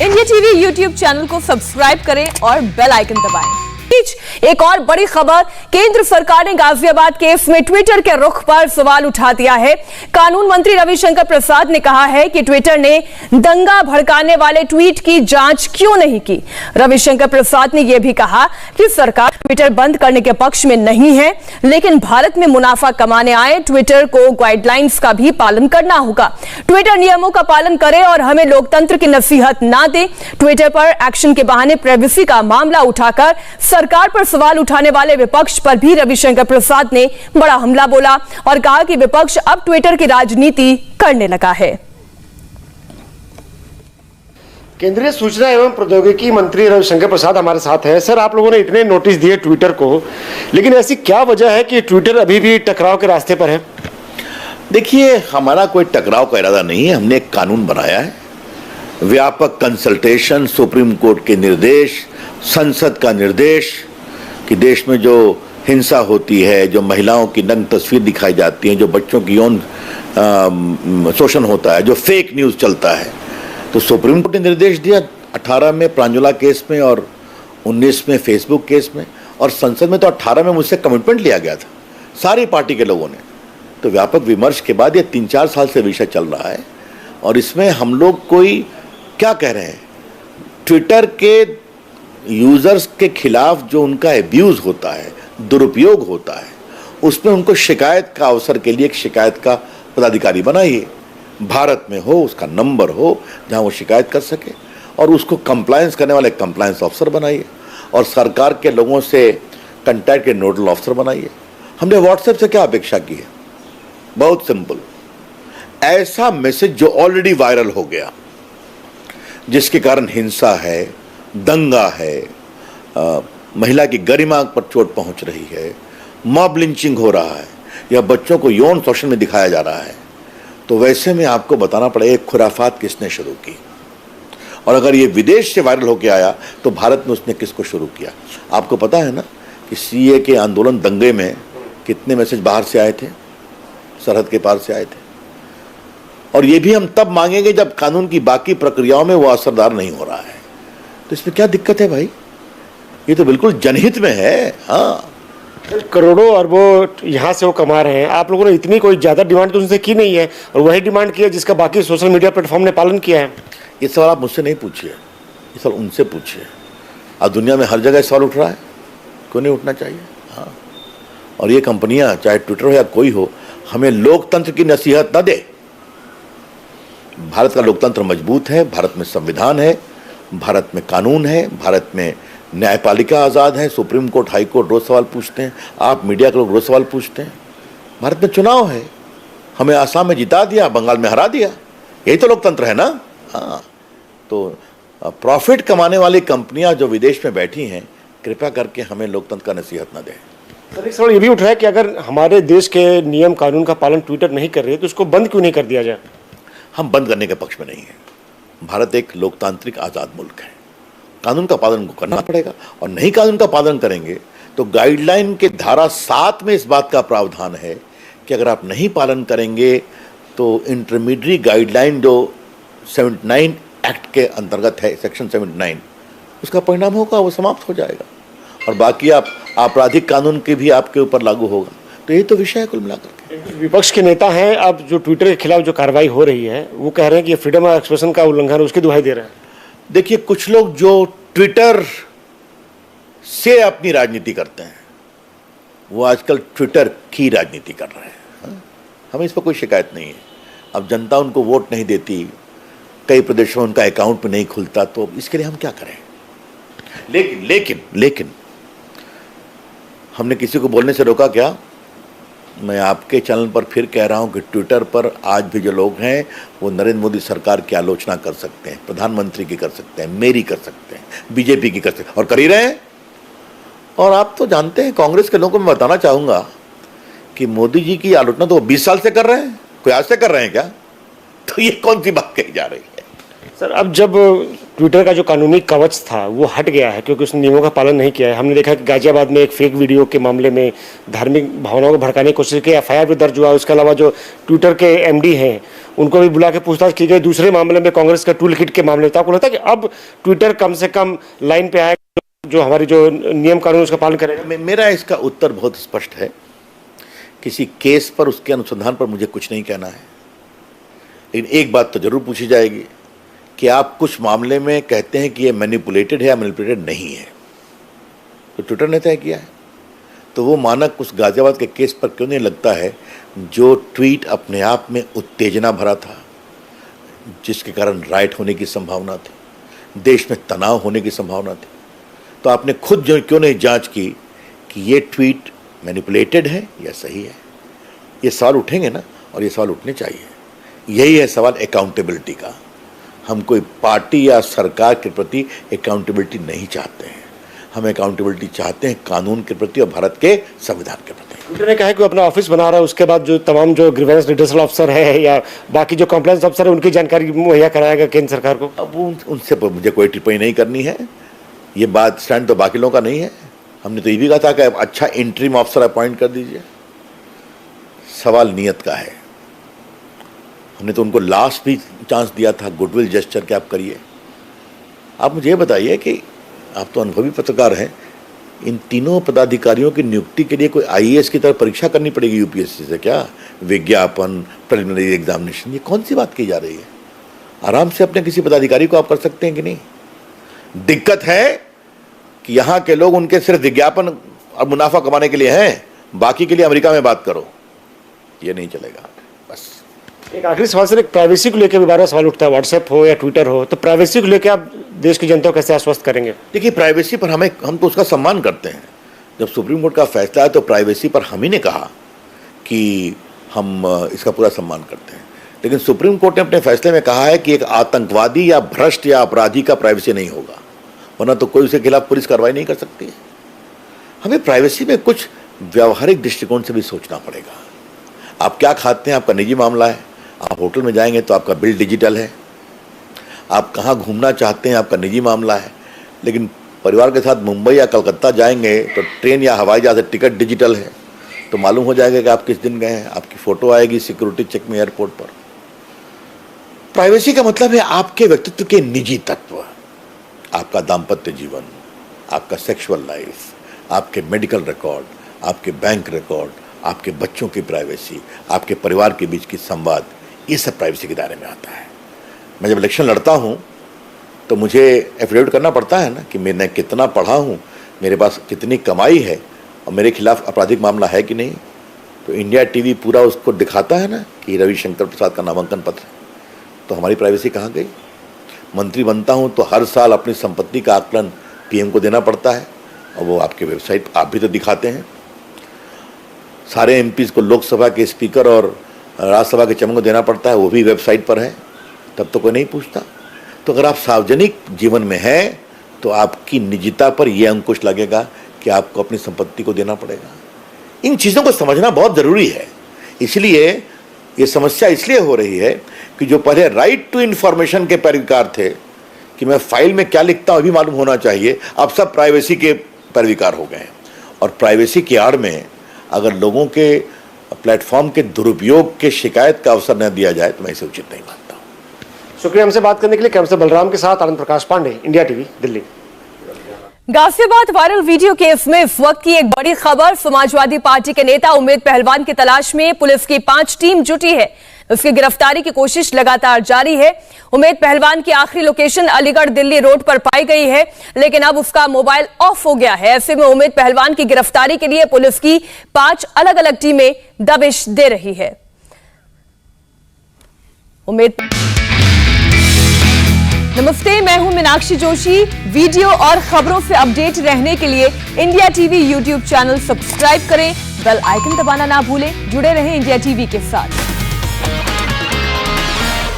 India TV YouTube channel को subscribe करें और बेल आइकन दबाएं। एक और बड़ी खबर, केंद्र सरकार ने गाजियाबाद केस में ट्विटर के रुख पर सवाल उठा दिया है। कानून मंत्री रविशंकर प्रसाद ने कहा है कि ट्विटर ने दंगा भड़काने वाले ट्वीट की जांच क्यों नहीं की। रविशंकर प्रसाद ने यह भी कहा कि सरकार ट्विटर बंद करने के पक्ष में नहीं है, लेकिन भारत में मुनाफा कमाने आए ट्विटर को गाइडलाइंस का भी पालन करना होगा। ट्विटर नियमों का पालन करे और हमें लोकतंत्र की नसीहत ना दे। ट्विटर पर एक्शन के बहाने प्राइवेसी का मामला उठाकर सरकार पर सवाल उठाने वाले विपक्ष पर भी रविशंकर प्रसाद ने बड़ा हमला बोला और कहा कि विपक्ष अब ट्विटर की राजनीति करने लगा है। केंद्रीय सूचना एवं प्रौद्योगिकी मंत्री रविशंकर प्रसाद हमारे साथ हैं। सर, आप लोगों ने इतने नोटिस दिए ट्विटर को, लेकिन ऐसी क्या वजह है कि ट्विटर अभी भी टकराव के रास्ते पर है? देखिए, हमारा कोई टकराव का इरादा नहीं है। हमने एक कानून बनाया है, व्यापक कंसल्टेशन, सुप्रीम कोर्ट के निर्देश, संसद का निर्देश कि देश में जो हिंसा होती है, जो महिलाओं की नग्न तस्वीर दिखाई जाती है, जो बच्चों की यौन शोषण होता है, जो फेक न्यूज़ चलता है, तो सुप्रीम कोर्ट ने निर्देश दिया 18 में प्रांजला केस में और 19 में फेसबुक केस में, और संसद में तो 18 में मुझसे कमिटमेंट लिया गया था सारी पार्टी के लोगों ने। तो व्यापक विमर्श के बाद ये 3-4 साल से विषय चल रहा है और इसमें हम लोग कोई क्या कह रहे हैं, ट्विटर के यूज़र्स के खिलाफ जो उनका एब्यूज़ होता है, दुरुपयोग होता है, उसमें उनको शिकायत का अवसर के लिए एक शिकायत का पदाधिकारी बनाइए, भारत में हो, उसका नंबर हो जहां वो शिकायत कर सके, और उसको कंप्लायंस करने वाले कंप्लायंस ऑफिसर बनाइए, और सरकार के लोगों से कंटैक्ट के नोडल ऑफिसर बनाइए। हमने व्हाट्सएप से क्या अपेक्षा की है? बहुत सिंपल, ऐसा मैसेज जो ऑलरेडी वायरल हो गया, जिसके कारण हिंसा है, दंगा है, महिला की गरिमा पर चोट पहुंच रही है, मॉब लिंचिंग हो रहा है, या बच्चों को यौन शोषण में दिखाया जा रहा है, तो वैसे में आपको बताना पड़ेगा एक खुराफात किसने शुरू की, और अगर ये विदेश से वायरल होकर आया तो भारत में उसने किसको शुरू किया। आपको पता है ना कि सीए के आंदोलन दंगे में कितने मैसेज बाहर से आए थे, सरहद के पार से आए थे, और ये भी हम तब मांगेंगे जब कानून की बाकी प्रक्रियाओं में वो असरदार नहीं हो रहा है। तो इसमें क्या दिक्कत है भाई? ये तो बिल्कुल जनहित में है। हाँ, करोड़ों अरबों यहाँ से वो कमा रहे हैं, आप लोगों ने इतनी कोई ज़्यादा डिमांड तो उनसे की नहीं है, और वही डिमांड की है जिसका बाकी सोशल मीडिया प्लेटफॉर्म ने पालन किया है। ये सवाल आप मुझसे नहीं पूछिए, ये सवाल उनसे पूछिए। आज दुनिया में हर जगह सवाल उठ रहा है, क्यों नहीं उठना चाहिए? हाँ, और ये कंपनियाँ चाहे ट्विटर हो या कोई हो, हमें लोकतंत्र की नसीहत न दे। भारत का लोकतंत्र मजबूत है, भारत में संविधान है, भारत में कानून है, भारत में न्यायपालिका आज़ाद है, सुप्रीम कोर्ट, हाई कोर्ट रोज़ सवाल पूछते हैं, आप मीडिया के लोग रोज़ सवाल पूछते हैं। भारत में चुनाव है, हमें आसाम में जिता दिया, बंगाल में हरा दिया, यही तो लोकतंत्र है ना। हाँ, तो प्रॉफिट कमाने वाली कंपनियां जो विदेश में बैठी हैं, कृपया करके हमें लोकतंत्र का नसीहत न दें। सर, एक सवाल ये भी उठ रहा है कि अगर हमारे देश के नियम कानून का पालन ट्विटर नहीं कर रहे तो उसको बंद क्यों नहीं कर दिया जाए? हम बंद करने के पक्ष में नहीं है। भारत एक लोकतांत्रिक आज़ाद मुल्क है, कानून का पालन को करना पड़ेगा, और नहीं कानून का पालन करेंगे तो गाइडलाइन के धारा 7 में इस बात का प्रावधान है कि अगर आप नहीं पालन करेंगे तो इंटरमीडिएट गाइडलाइन जो 79 एक्ट के अंतर्गत है, सेक्शन 79, उसका परिणाम होगा, वो समाप्त हो जाएगा, और बाकी आप आपराधिक कानून के भी आपके ऊपर लागू होगा। तो ये तो विषय है कुल मिलाकर के। विपक्ष के नेता हैं, अब जो ट्विटर के खिलाफ जो कार्रवाई हो रही है वो कह रहे हैं कि ये फ्रीडम ऑफ एक्सप्रेशन का उल्लंघन है, उसकी दुहाई दे रहे हैं। देखिए, कुछ लोग जो ट्विटर से अपनी राजनीति करते हैं, वो आजकल ट्विटर की राजनीति कर रहे हैं। हमें इस पर कोई शिकायत नहीं है। अब जनता उनको वोट नहीं देती, कई प्रदेशों में उनका अकाउंट भी नहीं खुलता, तो इसके लिए हम क्या करें? लेकिन हमने किसी को बोलने से रोका क्या? मैं आपके चैनल पर फिर कह रहा हूं कि ट्विटर पर आज भी जो लोग हैं वो नरेंद्र मोदी सरकार की आलोचना कर सकते हैं, प्रधानमंत्री की कर सकते हैं, मेरी कर सकते हैं, बीजेपी की कर सकते हैं, और कर ही रहे हैं। और आप तो जानते हैं, कांग्रेस के लोगों को मैं बताना चाहूँगा कि मोदी जी की आलोचना तो वो 20 साल से कर रहे हैं, कोई आज से कर रहे हैं क्या? तो ये कौन सी बात कही जा रही है? सर, अब जब ट्विटर का जो कानूनी कवच था वो हट गया है क्योंकि उसने नियमों का पालन नहीं किया है। हमने देखा कि गाजियाबाद में एक फेक वीडियो के मामले में धार्मिक भावनाओं को भड़काने की कोशिश की, एफआईआर भी दर्ज हुआ। उसके अलावा जो ट्विटर के एमडी हैं उनको भी बुला के पूछताछ की गई। दूसरे मामले में कांग्रेस का टूल किट के मामले में, तो आपको लगता है कि अब ट्विटर कम से कम लाइन पे आएगा, जो हमारी जो नियम कानून उसका पालन करेगा? मेरा इसका उत्तर बहुत स्पष्ट है। किसी केस पर, उसके अनुसंधान पर मुझे कुछ नहीं कहना है, लेकिन एक बात तो जरूर पूछी जाएगी कि आप कुछ मामले में कहते हैं कि ये मैनिपुलेटेड है या मैनिपुलेटेड नहीं है, तो ट्विटर ने तय किया है, तो वो मानक उस गाजियाबाद के केस पर क्यों नहीं लगता है, जो ट्वीट अपने आप में उत्तेजना भरा था, जिसके कारण राइट होने की संभावना थी, देश में तनाव होने की संभावना थी, तो आपने खुद जो क्यों नहीं जांच की कि ये ट्वीट मैनिपुलेटेड है या सही है? ये सवाल उठेंगे ना, और ये सवाल उठने चाहिए। यही है सवाल अकाउंटेबिलिटी का। हम कोई पार्टी या सरकार के प्रति अकाउंटेबिलिटी नहीं चाहते हैं, हम अकाउंटेबिलिटी चाहते हैं कानून के प्रति और भारत के संविधान के प्रति। ट्विटर ने कहा है कि वो अपना ऑफिस बना रहा है, उसके बाद जो तमाम जो ग्रीवेंस रिड्रेसल अफसर है या बाकी जो कंप्लेंट्स अफसर है, उनकी जानकारी मुहैया कराएगा केंद्र सरकार को। अब उनसे मुझे कोई टिप्पणी नहीं करनी है। ये बात स्टैंड तो बाकी लोगों का नहीं है। हमने तो ये भी कहा था कि अच्छा इंटरिम ऑफिसर अपॉइंट कर दीजिए। सवाल नियत का है। हमने तो उनको लास्ट भी चांस दिया था, गुडविल जेस्चर के आप करिए। आप मुझे बताइए कि आप तो अनुभवी पत्रकार हैं, इन तीनों पदाधिकारियों की नियुक्ति के लिए कोई आईएएस की तरह परीक्षा करनी पड़ेगी यूपीएससी से क्या? विज्ञापन, प्रिलिमिनरी एग्जामिनेशन, ये कौन सी बात की जा रही है? आराम से अपने किसी पदाधिकारी को आप कर सकते हैं कि नहीं? दिक्कत है कि यहाँ के लोग उनके सिर्फ विज्ञापन और मुनाफा कमाने के लिए हैं, बाकी के लिए अमेरिका में बात करो, ये नहीं चलेगा। बस एक आखिरी सवाल सर, एक प्राइवेसी को लेकर भी बार सवाल उठता है, व्हाट्सएप हो या ट्विटर हो, तो प्राइवेसी को लेकर आप देश की जनता को कैसे आश्वस्त करेंगे? देखिए, प्राइवेसी पर हम तो उसका सम्मान करते हैं। जब सुप्रीम कोर्ट का फैसला है तो प्राइवेसी पर हम ही ने कहा कि हम इसका पूरा सम्मान करते हैं, लेकिन सुप्रीम कोर्ट ने अपने फैसले में कहा है कि एक आतंकवादी या भ्रष्ट या अपराधी का प्राइवेसी नहीं होगा, वरना तो कोई उसके खिलाफ पुलिस कार्रवाई नहीं कर सकती है। हमें प्राइवेसी में कुछ व्यावहारिक दृष्टिकोण से भी सोचना पड़ेगा। आप क्या खाते हैं आपका निजी मामला है, आप होटल में जाएंगे तो आपका बिल डिजिटल है, आप कहाँ घूमना चाहते हैं आपका निजी मामला है, लेकिन परिवार के साथ मुंबई या कलकत्ता जाएंगे तो ट्रेन या हवाई जहाज टिकट डिजिटल है, तो मालूम हो जाएगा कि आप किस दिन गए हैं, आपकी फ़ोटो आएगी सिक्योरिटी चेक में एयरपोर्ट पर। प्राइवेसी का मतलब है आपके व्यक्तित्व के निजी तत्व, आपका दाम्पत्य जीवन, आपका सेक्सुअल लाइफ, आपके मेडिकल रिकॉर्ड, आपके बैंक रिकॉर्ड, आपके बच्चों की प्राइवेसी, आपके परिवार के बीच की संवाद, ये सब प्राइवेसी के दायरे में आता है। मैं जब इलेक्शन लड़ता हूँ तो मुझे एफिडेविट करना पड़ता है ना कि मैंने कितना पढ़ा हूँ, मेरे पास कितनी कमाई है और मेरे खिलाफ आपराधिक मामला है कि नहीं। तो इंडिया टीवी पूरा उसको दिखाता है ना कि रविशंकर प्रसाद का नामांकन पत्र है, तो हमारी प्राइवेसी कहाँ गई? मंत्री बनता हूँ तो हर साल अपनी संपत्ति का आकलन पीएम को देना पड़ता है और वो आपके वेबसाइट आप भी तो दिखाते हैं। सारे एमपीज़ को लोकसभा के स्पीकर और राज्यसभा के चेयरमैन को देना पड़ता है, वो भी वेबसाइट पर है, तब तो कोई नहीं पूछता। तो अगर आप सार्वजनिक जीवन में हैं तो आपकी निजता पर यह अंकुश लगेगा कि आपको अपनी संपत्ति को देना पड़ेगा। इन चीज़ों को समझना बहुत ज़रूरी है। इसलिए ये समस्या इसलिए हो रही है कि जो पहले राइट टू इन्फॉर्मेशन के पैरविकार थे कि मैं फाइल में क्या लिखता हूँ भी मालूम होना चाहिए, अब सब प्राइवेसी के पैरविकार हो गए हैं। और प्राइवेसी की आड़ में अगर लोगों के प्लेटफॉर्म के दुरुपयोग के शिकायत का अवसर न दिया जाए तो मैं इसे उचित नहीं मानता हूँ। शुक्रिया हमसे बात करने के लिए। कैमरा बलराम के साथ Anand Prakash Pandey, India TV, Delhi. Ghaziabad viral video case में इस वक्त की एक बड़ी खबर, समाजवादी पार्टी के नेता उम्मेद पहलवान की तलाश में पुलिस की 5 टीम जुटी है। उसकी गिरफ्तारी की कोशिश लगातार जारी है। उम्मेद पहलवान की आखिरी लोकेशन अलीगढ़ दिल्ली रोड पर पाई गई है, लेकिन अब उसका मोबाइल ऑफ हो गया है। ऐसे में उम्मेद पहलवान की गिरफ्तारी के लिए पुलिस की 5 अलग अलग टीमें दबिश दे रही है। नमस्ते, मैं हूं मीनाक्षी जोशी। वीडियो और खबरों से अपडेट रहने के लिए India TV YouTube channel subscribe करें, बेल आइकन दबाना ना भूलें। जुड़े रहें इंडिया टीवी के साथ।